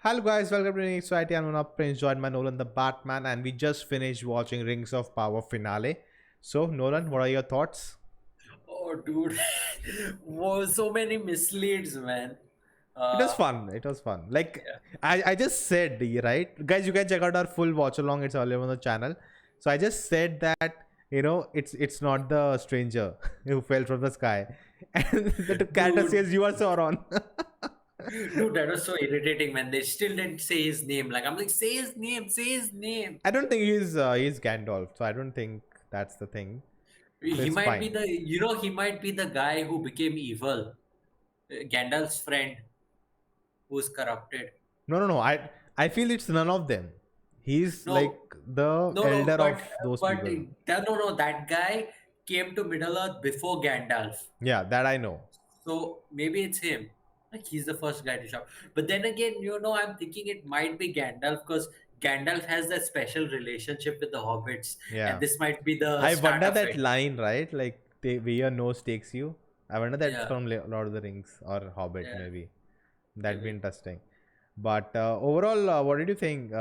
Hello guys, welcome to the next Society. I'm up Prince, joined by Nolan the Batman, and we just finished watching Rings of Power finale. So, Nolan, what are your thoughts? Oh, dude. Whoa, so many misleads, man. It was Uh, fun. It was fun. Like yeah. I just said, right, guys, you can check out our full watch along. It's all on the channel. So I just said that it's not the stranger who fell from the sky, and the character Dude, says you are Sauron. dude, that was so irritating, man. They still didn't say his name. Like, I'm like, say his name, say his name. I don't think he's Gandalf, so I don't think that's the thing. So He it's might be fine. he might be the guy who became evil. Gandalf's friend who's corrupted. No, no, no. I feel it's none of them. He's like No, the no, elder but of those but people. no, that guy came to Middle Earth before Gandalf. Yeah, that I know. So maybe it's him. Like he's the first guy to shout. But then again, I'm thinking it might be Gandalf because Gandalf has that special relationship with the hobbits, and Yeah. this might be the I start wonder of that it. line, right? Like where your nose takes you. I wonder that's Yeah, from Lord of the Rings or Hobbit, yeah, maybe. That'd be maybe. interesting. But overall, what did you think?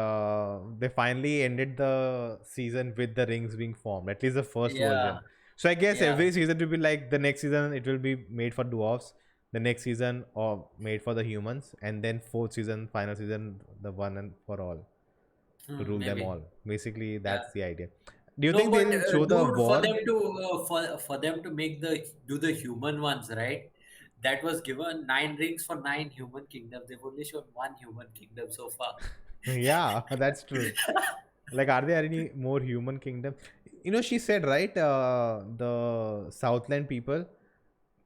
They finally ended the season with the rings being formed, at least the first Yeah, version. So I guess yeah. every season will be like the next season, it will be made for dwarves, the next season or made for the humans, and then fourth season, final season, the one and for all to rule them Maybe. all. Basically, Yeah. that's the idea. Do you No, think but they'll show the dude, for war? them to for them to make the human ones, right? That was given 9 rings for 9 human kingdoms. They've only shown one human kingdom so far. Yeah, that's true. Like, are there any more human kingdom? She said, right? The Southland people,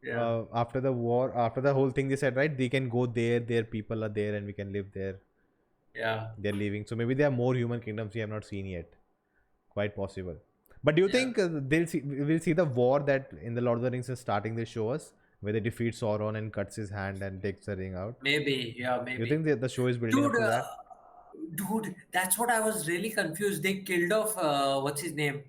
Yeah, after the war, after the whole thing, they said, right? They can go there, their people are there, and we can live there. yeah, They're leaving. So maybe there are more human kingdoms we have not seen yet. Quite possible. But do you yeah. think we'll see the war that in the Lord of the Rings is starting? They show us where they defeat Sauron and cuts his hand and takes the ring out. Maybe, yeah, Do you maybe. think the show is building up Dude, to that? that's what I was really confused. They killed off what's his name?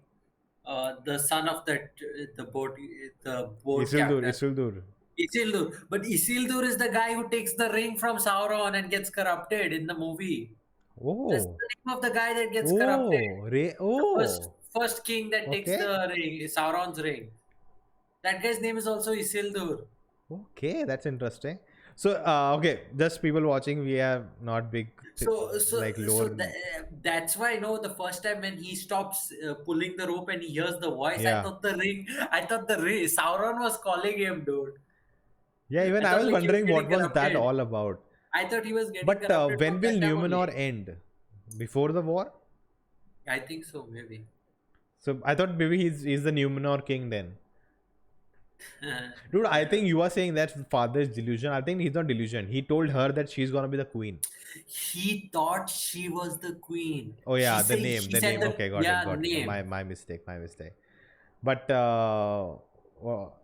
The son of the boat Isildur, captain. Isildur. Isildur. But Isildur is the guy who takes the ring from Sauron and gets corrupted in the movie. That's Oh, the name of the guy that gets corrupted. The first Oh, first king that takes okay, the ring, Sauron's ring. That guy's name is also Isildur. okay, that's interesting. So, okay, just people watching, we have not big, So, so, like so lower, that's why I know the first time when he stops pulling the rope and he hears the voice, yeah, I thought the ring, Sauron was calling him, dude. yeah. Even I I thought was like he was wondering getting what was that corrupted. all about. I thought he was getting But corrupted from when will that time Numenor only. end? Before the war? I think so, maybe. So I thought maybe he's the Numenor king then. Dude, I Yeah. think you are saying that father's delusion. I think he's not delusion. He told her that she's gonna be the queen. He thought she was the queen. Oh yeah, the name, She the said name. the Okay, got it, yeah got it. name. My mistake, my mistake. But well,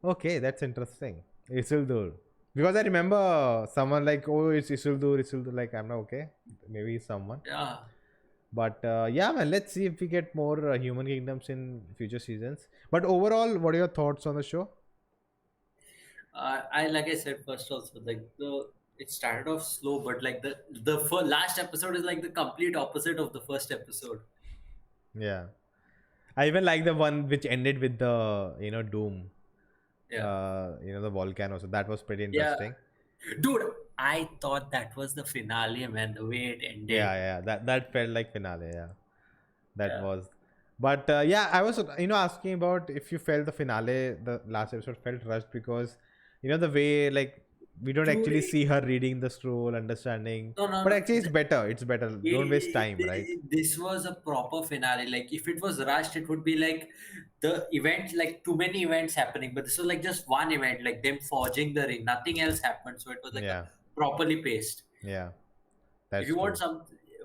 okay, that's interesting. Isildur. Because I remember someone like, oh, it's Isildur, Isildur. Like, I'm not okay. Maybe he's someone. Yeah. But yeah, man, let's see if we get more human kingdoms in future seasons. But overall, what are your thoughts on the show? I like I said first also like the it started off slow, but like the last episode is like the complete opposite of the first episode. Yeah. I even like the one which ended with the, doom, Yeah. the volcano. So that was pretty Yeah. interesting. Dude, I thought that was the finale, man, the way it Yeah, ended. yeah. That felt like finale. Yeah. That Yeah. was. But yeah, I was asking about if you felt the finale, the last episode felt rushed because the way like we don't Dude, actually see her reading the scroll, understanding. no, no, But no. actually, it's better. It's better. Don't waste time, right? This was a proper finale. Like if it was rushed, it would be like the event, like too many events happening. But this was like just one event, like them forging the ring. Nothing else happened, so it was like a Yeah, properly paced. yeah. If That's you true.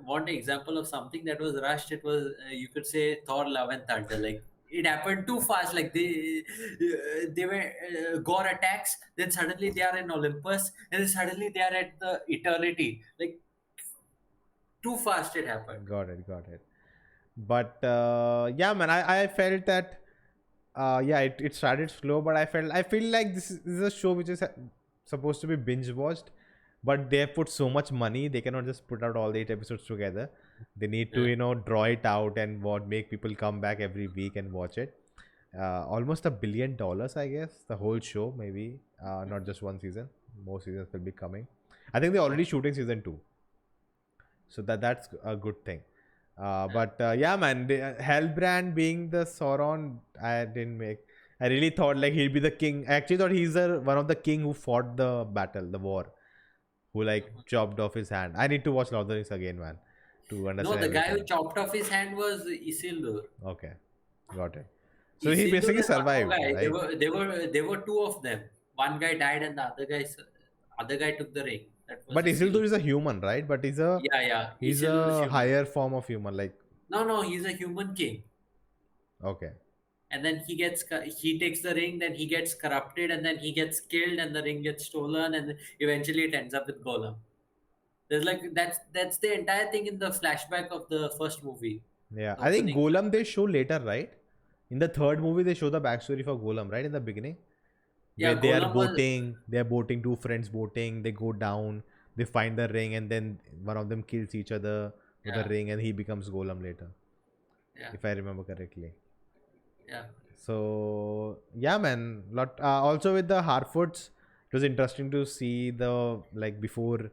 want an example of something that was rushed, it was you could say Thor: Love and Thunder. Like it happened too fast. Like they were Gore attacks, then suddenly they are in Olympus, and then suddenly they are at the eternity. Like too fast it happened. Got it. Got it. But yeah, man, I felt that yeah, it started slow, but I feel like this is a show which is supposed to be binge watched. but they have put so much money, they cannot just put out all the 8 episodes together. They need to, Yeah. draw it out and what make people come back every week and watch it. Almost $1 billion, I guess, the whole show, maybe. Not just one season. More seasons will be coming. I think they're already shooting season 2, so that's a good thing. But yeah, man, Hellbrand being the Sauron, I didn't make. I really thought like he'd be the king. I actually thought he's the one of the king who fought the battle, the war, who like chopped off his hand. I need to watch Lord of the Rings again, man, to No, understand the guy who everything. chopped off his hand was Isildur. Okay, got it. So he Isildur basically and one more survived, guy. right? There were two of them. One guy died and the other guy took the ring. That was But Isildur Isildur. is a human, right? But Yeah, yeah. he's Isildur is a human. higher form of human, like No, no, he's a human king. okay. And then he takes the ring, then he gets corrupted, and then he gets killed, and the ring gets stolen, and eventually it ends up with Gollum. There's like that's the entire thing in the flashback of the first movie, Yeah, the I think opening. Golem they show later, right? In the third movie, they show the backstory for Golem, right? In the beginning, where Yeah, Gollum was. they are boating, two friends boating, they go down, they find the ring, and then one of them kills each other with the Yeah, ring, and he becomes Golem later, yeah, if I remember correctly. yeah. So yeah, man. Lot also with the Harfoots, it was interesting to see the like before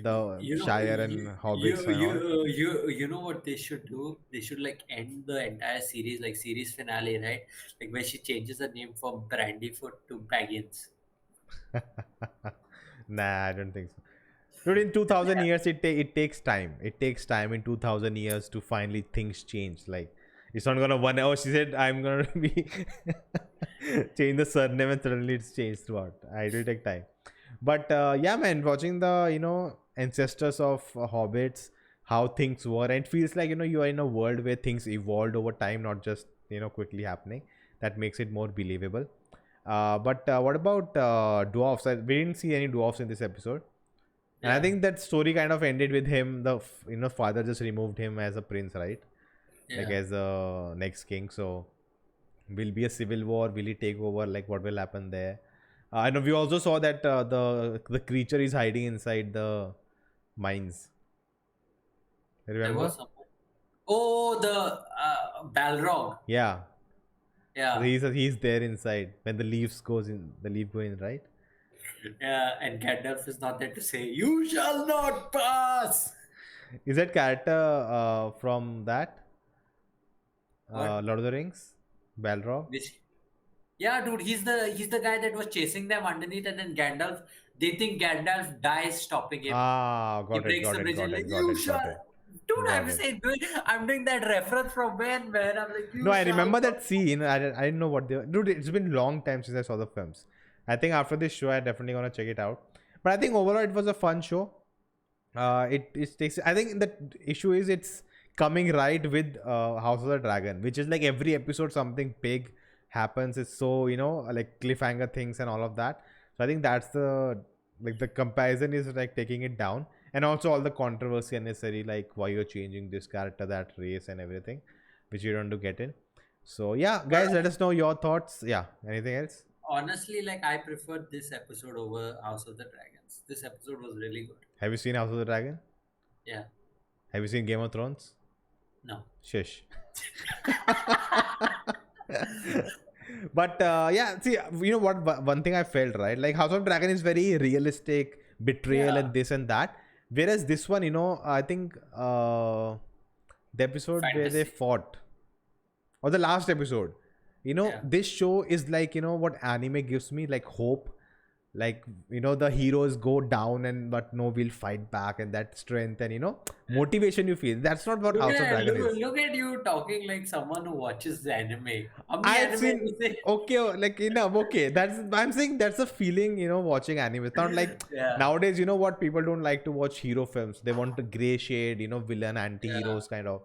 the You know, Shire and Hobbits and all. you know what they should do? They should like end the entire series, like series finale, right? Like where she changes the name from Brandyfoot to Baggins. Nah, I don't think so. Dude, in 2000 years, it takes time. It takes time in 2000 years to finally things change. Like, it's not gonna one. Oh, she said I'm gonna be change the surname and suddenly it's changed throughout. It will take time. But yeah, man, watching the ancestors of hobbits, how things were, and it feels like you are in a world where things evolved over time, not just quickly happening. That makes it more believable. But what about dwarfs? We didn't see any dwarfs in this episode, and I Yeah, think that story kind of ended with him. The father just removed him as a prince, right? Like yeah. as a next king. So will be a civil war? Will he take over? Like what will happen there? I know we also saw that the creature is hiding inside the mines. There Remember? was some. Oh, the Balrog. Yeah. So Yeah, he's there inside when the leaf go in, right? yeah. And Gandalf is not there to say, "You shall not pass." Is that character from that What? Lord of the Rings? Balrog? Which? Yeah, dude. He's the guy that was chasing them underneath, and then Gandalf. They think Gandalf dies stopping him. Ah, He got it, breaks got the it, bridge and got like, it, got "You it, got shall." it, Dude, got it. I'm doing that reference from when, man. I'm like, No, "You I shall remember not." that scene. I didn't know what they were. Dude, it's been long time since I saw the films. I think after this show, I definitely gonna check it out. But I think overall, it was a fun show. It takes. I think the issue is it's coming right with House of the Dragon, which is like every episode something big happens. It's so like cliffhanger things and all of that. So I think that's the comparison is like taking it down, and also all the controversy unnecessary, like why you're changing this character, that race, and everything, which you don't to get in. So yeah, But guys, let us know your thoughts. Yeah, anything else? honestly, like I preferred this episode over House of the Dragons. This episode was really good. Have you seen House of the Dragon? Yeah. Have you seen Game of Thrones? No. Shush. But yeah, see, what? One thing I felt, right? Like House of Dragon is very realistic, betrayal Yeah. and this and that. Whereas this one, I think the episode where they Fantasy. fought, or the last episode, Yeah. this show is like, what anime gives me, like hope. Like, the heroes go down and but no, we'll fight back, and that strength and motivation you feel. That's not what House of Dragon is. Look at you talking like someone who watches the anime. How many I've anime have seen you seen? okay, like okay. That's I'm saying that's a feeling, watching anime. It's not like Yeah. nowadays, what people don't like to watch hero films. They want the gray shade, villain, Yeah. anti-heroes kind of.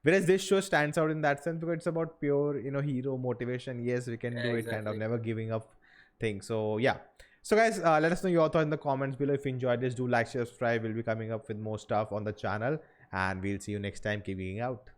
Whereas this show stands out in that sense because it's about pure, hero motivation. Yes, we can Yeah, do it, kind of exactly. never giving up thing. So yeah. So guys, let us know your thoughts in the comments below. If you enjoyed this, do like, share, subscribe. We'll be coming up with more stuff on the channel, and we'll see you next time. Keep being out.